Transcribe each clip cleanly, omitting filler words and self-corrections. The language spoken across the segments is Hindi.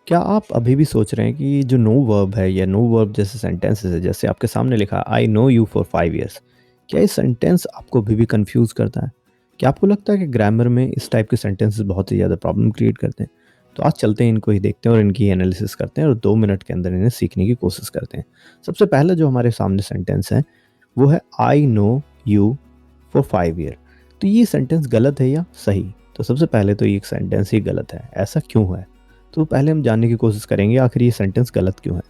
क्या आप अभी भी सोच रहे हैं कि जो नो वर्ब है या नो वर्ब जैसे सेंटेंसेस है, जैसे आपके सामने लिखा I know you for 5 years, क्या ये सेंटेंस आपको अभी भी कंफ्यूज करता है? क्या आपको लगता है कि ग्रामर में इस टाइप के सेंटेंसेस बहुत ही ज़्यादा प्रॉब्लम क्रिएट करते हैं? तो आज चलते हैं, इनको ही देखते हैं और इनकी एनालिसिस करते हैं और 2 मिनट के अंदर इन्हें सीखने की कोशिश करते हैं। सबसे पहला जो हमारे सामने सेंटेंस है वो है I know you for 5 year. तो ये सेंटेंस गलत है या सही? तो सबसे पहले तो ये सेंटेंस ही गलत है। ऐसा क्यों है? तो पहले हम जानने की कोशिश करेंगे आखिर ये सेंटेंस गलत क्यों है।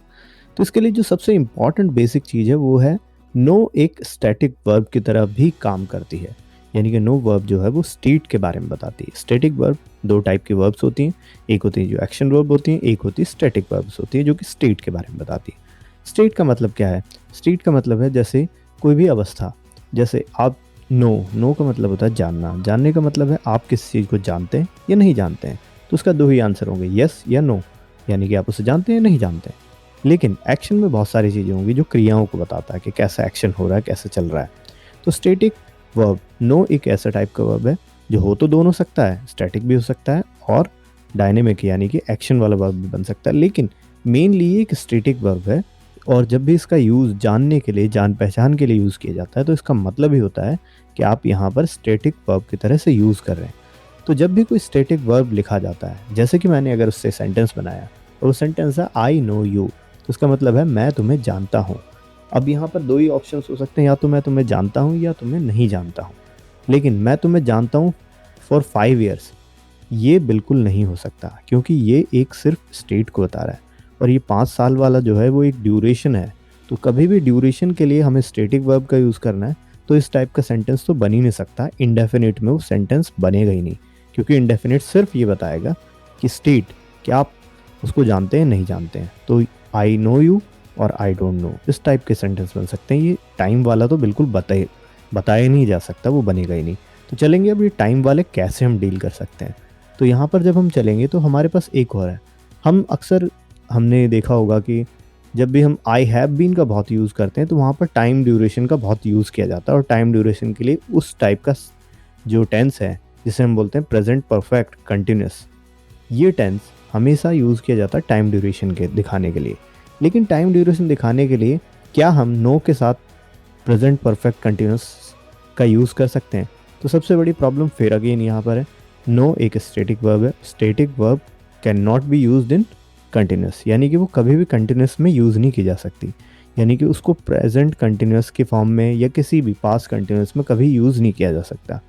तो इसके लिए जो सबसे इम्पॉर्टेंट बेसिक चीज़ है वो है नो एक स्टैटिक वर्ब की तरह भी काम करती है। यानी कि नो वर्ब जो है वो स्टेट के बारे में बताती है। स्टैटिक वर्ब दो टाइप की वर्ब्स होती हैं, एक होती है जो एक्शन वर्ब होती हैं, एक होती है स्टैटिक वर्ब्स होती है जो कि स्टेट के बारे में बताती है। स्टेट का मतलब क्या है? स्टेट का मतलब है जैसे कोई भी अवस्था, जैसे आप नो का मतलब होता है जानना, जानने का मतलब है आप किसी चीज़ को जानते हैं या नहीं जानते हैं। तो उसका दो ही आंसर होंगे, यस या नो, यानी कि आप उसे जानते हैं या नहीं जानते हैं। लेकिन एक्शन में बहुत सारी चीज़ें होंगी जो क्रियाओं को बताता है कि कैसा एक्शन हो रहा है, कैसे चल रहा है। तो स्टैटिक वर्ब नो एक ऐसा टाइप का वर्ब है जो हो तो दोनों सकता है, स्टैटिक भी हो सकता है और डायनेमिक यानी कि एक्शन वाला वर्ब भी बन सकता है, लेकिन मेनली ये एक स्टैटिक वर्ब है। और जब भी इसका यूज़ जानने के लिए, जान पहचान के लिए यूज़ किया जाता है, तो इसका मतलब ही होता है कि आप यहाँ पर स्टैटिक वर्ब की तरह से यूज़ कर रहे हैं। तो जब भी कोई स्टैटिक वर्ब लिखा जाता है, जैसे कि मैंने अगर उससे सेंटेंस बनाया और वो सेंटेंस है आई नो यू, तो उसका मतलब है मैं तुम्हें जानता हूँ। अब यहाँ पर दो ही ऑप्शंस हो सकते हैं, या तो मैं तुम्हें जानता हूँ या तुम्हें नहीं जानता हूँ। लेकिन मैं तुम्हें जानता हूँ फॉर 5 ईयर्स, ये बिल्कुल नहीं हो सकता, क्योंकि ये एक सिर्फ स्टेट को बता रहा है और ये 5 साल वाला जो है वो एक ड्यूरेशन है। तो कभी भी ड्यूरेशन के लिए हमें स्टैटिक वर्ब का यूज़ करना है, तो इस टाइप का सेंटेंस तो बन ही नहीं सकता। इंडेफिनिट में वो सेंटेंस बनेगा ही नहीं, क्योंकि इंडेफिनिट सिर्फ ये बताएगा कि स्टेट, क्या आप उसको जानते हैं नहीं जानते हैं। तो आई नो यू और आई डोंट नो, इस टाइप के सेंटेंस बन सकते हैं। ये टाइम वाला तो बिल्कुल बताया नहीं जा सकता, वो बनेगा ही नहीं। तो चलेंगे अब ये टाइम वाले कैसे हम डील कर सकते हैं। तो यहाँ पर जब हम चलेंगे तो हमारे पास एक और है। हम अक्सर, हमने देखा होगा कि जब भी हम आई हैव बीन का बहुत यूज़ करते हैं तो वहाँ पर टाइम ड्यूरेशन का बहुत यूज़ किया जाता है, और टाइम ड्यूरेशन के लिए उस टाइप का जो टेंस है जिसे हम बोलते हैं प्रेजेंट परफेक्ट कंटिन्यूस, ये टेंस हमेशा यूज़ किया जाता है टाइम ड्यूरेशन के दिखाने के लिए। लेकिन टाइम ड्यूरेशन दिखाने के लिए क्या हम नो के साथ प्रेजेंट परफेक्ट कंटिन्यूस का यूज़ कर सकते हैं? तो सबसे बड़ी प्रॉब्लम फिर अगेन यहाँ पर है, नो एक स्टैटिक वर्ब है। Static verb can not be used in continuous, यानी कि वो कभी भी कंटिन्यूस में यूज़ नहीं की जा सकती। यानी कि उसको प्रेजेंट कंटिन्यूस के फॉर्म में या किसी भी पास्ट कंटिन्यूस में कभी यूज़ नहीं किया जा सकता।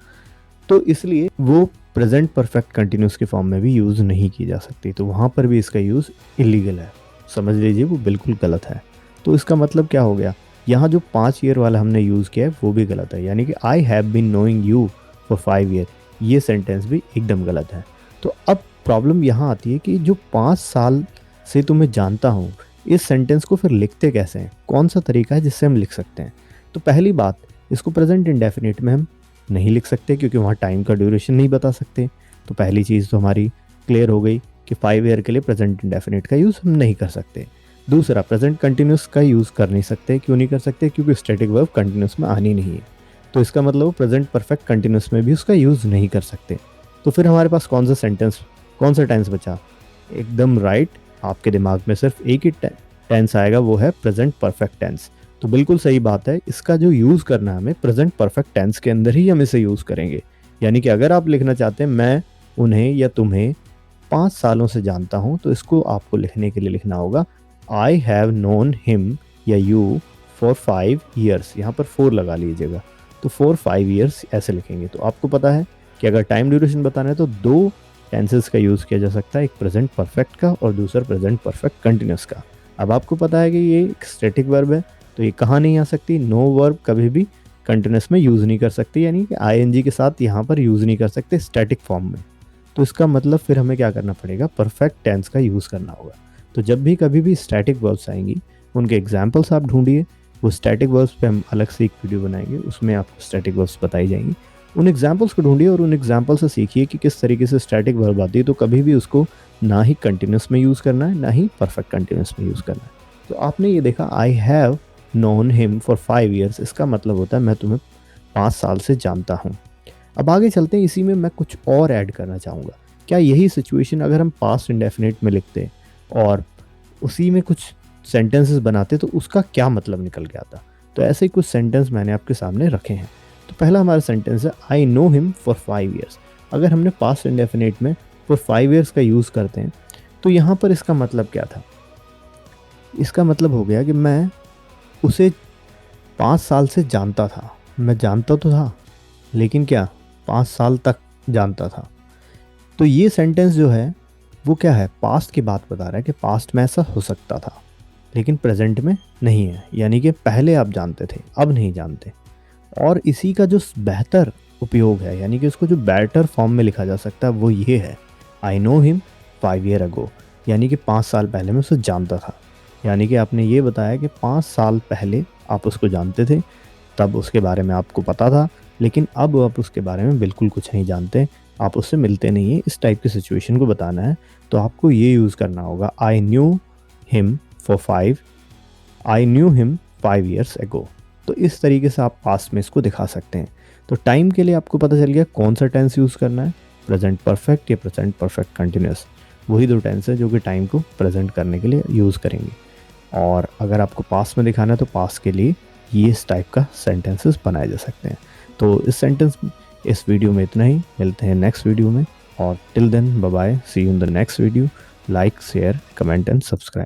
तो इसलिए वो प्रेजेंट परफेक्ट कंटिन्यूस के फॉर्म में भी यूज़ नहीं की जा सकती। तो वहाँ पर भी इसका यूज़ इलीगल है, समझ लीजिए वो बिल्कुल गलत है। तो इसका मतलब क्या हो गया, यहाँ जो 5 ईयर वाला हमने यूज़ किया है वो भी गलत है, यानी कि I have been knowing you for 5 year, ये सेंटेंस भी एकदम गलत है। तो अब प्रॉब्लम यहाँ आती है कि जो 5 साल से तुम्हें जानता हूँ, इस सेंटेंस को फिर लिखते कैसे हैं, कौन सा तरीका है जिससे हम लिख सकते हैं? तो पहली बात, इसको प्रेजेंट इंडेफिनिट में हम नहीं लिख सकते, क्योंकि वहाँ टाइम का ड्यूरेशन नहीं बता सकते। तो पहली चीज़ तो हमारी क्लियर हो गई कि 5 ईयर के लिए प्रेजेंट इंडेफिनिट का यूज़ हम नहीं कर सकते। दूसरा, प्रेजेंट कंटिन्यूस का यूज़ कर नहीं सकते। क्यों नहीं कर सकते? क्योंकि स्टैटिक वर्ब कंटिन्यूस में आनी नहीं है। तो इसका मतलब वो प्रेजेंट परफेक्ट कंटिन्यूस में भी उसका यूज़ नहीं कर सकते। तो फिर हमारे पास कौन सा टेंस बचा? एकदम राइट, आपके दिमाग में सिर्फ एक ही टेंस आएगा, वो है प्रेजेंट परफेक्ट टेंस। तो बिल्कुल सही बात है, इसका जो यूज़ करना है हमें प्रेजेंट परफेक्ट टेंस के अंदर ही हम इसे यूज़ करेंगे। यानी कि अगर आप लिखना चाहते हैं मैं उन्हें या तुम्हें 5 सालों से जानता हूँ, तो इसको आपको लिखने के लिए लिखना होगा आई हैव नोन हिम या यू फॉर 5 ईयर्स। यहाँ पर 4 लगा लीजिएगा, तो फॉर 5 ईयर्स ऐसे लिखेंगे। तो आपको पता है कि अगर टाइम ड्यूरेशन बताना है तो दो टेंसेस का यूज़ किया जा सकता है, एक प्रेजेंट परफेक्ट का और दूसरा प्रेजेंट परफेक्ट कंटिन्यूस का। अब आपको पता है कि ये एक स्टैटिक वर्ब है, तो ये कहाँ नहीं आ सकती? नो वर्ब कभी भी कंटिन्यूस में यूज़ नहीं कर सकती, यानी कि आईएनजी के साथ यहाँ पर यूज़ नहीं कर सकते स्टैटिक फॉर्म में। तो इसका मतलब फिर हमें क्या करना पड़ेगा? परफेक्ट टेंस का यूज़ करना होगा। तो जब भी कभी भी स्टैटिक वर्ब्स आएंगी, उनके एग्जाम्पल्स आप ढूंढिए। वो स्टैटिक वर्ब्स पे हम अलग से एक वीडियो बनाएंगे, उसमें आपको स्टैटिक वर्ब्स बताई जाएंगी। उन एग्जाम्पल्स को ढूंढिए और उन एग्जाम्पल से सीखिए कि किस तरीके से स्टैटिक वर्ब आती है। तो कभी भी उसको ना ही कंटिन्यूस में यूज़ करना है, ना ही परफेक्ट कंटिन्यूस में यूज़ करना है। तो आपने ये देखा I have known him for 5 years, इसका मतलब होता है मैं तुम्हें 5 साल से जानता हूँ। अब आगे चलते हैं, इसी में मैं कुछ और ऐड करना चाहूँगा। क्या यही सिचुएशन अगर हम पास्ट इंडेफिनिट में लिखते, और उसी में कुछ सेंटेंसेस बनाते तो उसका क्या मतलब निकल के आता। तो ऐसे ही कुछ सेंटेंस मैंने आपके सामने रखे हैं। तो पहला हमारा सेंटेंस है I know him for 5 years. अगर हमने पास्ट इंडेफिनिट में फॉर 5 ईयर्स का यूज़ करते हैं तो यहाँ पर इसका मतलब क्या था? इसका मतलब हो गया कि मैं उसे 5 साल से जानता था। मैं जानता तो था, लेकिन क्या 5 साल तक जानता था। तो ये सेंटेंस जो है वो क्या है, पास्ट की बात बता रहा है कि पास्ट में ऐसा हो सकता था लेकिन प्रेजेंट में नहीं है, यानी कि पहले आप जानते थे अब नहीं जानते। और इसी का जो बेहतर उपयोग है, यानी कि उसको जो बेटर फॉर्म में लिखा जा सकता है वो ये है, I know him 5 year ago, यानी कि 5 साल पहले मैं उसे जानता था। यानी कि आपने ये बताया कि 5 साल पहले आप उसको जानते थे, तब उसके बारे में आपको पता था, लेकिन अब आप उसके बारे में बिल्कुल कुछ नहीं जानते, आप उससे मिलते नहीं हैं। इस टाइप की सिचुएशन को बताना है तो आपको ये यूज़ करना होगा, आई न्यू हिम फॉर 5 एगो। तो इस तरीके से आप पास्ट में इसको दिखा सकते हैं। तो टाइम के लिए आपको पता चल गया कौन सा टेंस यूज़ करना है, प्रेजेंट परफेक्ट या प्रेजेंट परफेक्ट कंटिन्यूस। वही दो टेंस है जो कि टाइम को प्रेजेंट करने के लिए यूज़ करेंगे। और अगर आपको पास्ट में दिखाना है तो पास्ट के लिए ये इस टाइप का सेंटेंसेस बनाए जा सकते हैं। तो इस वीडियो में इतना ही, मिलते हैं नेक्स्ट वीडियो में। और till then bye bye, see you in the next video. Like share comment and subscribe.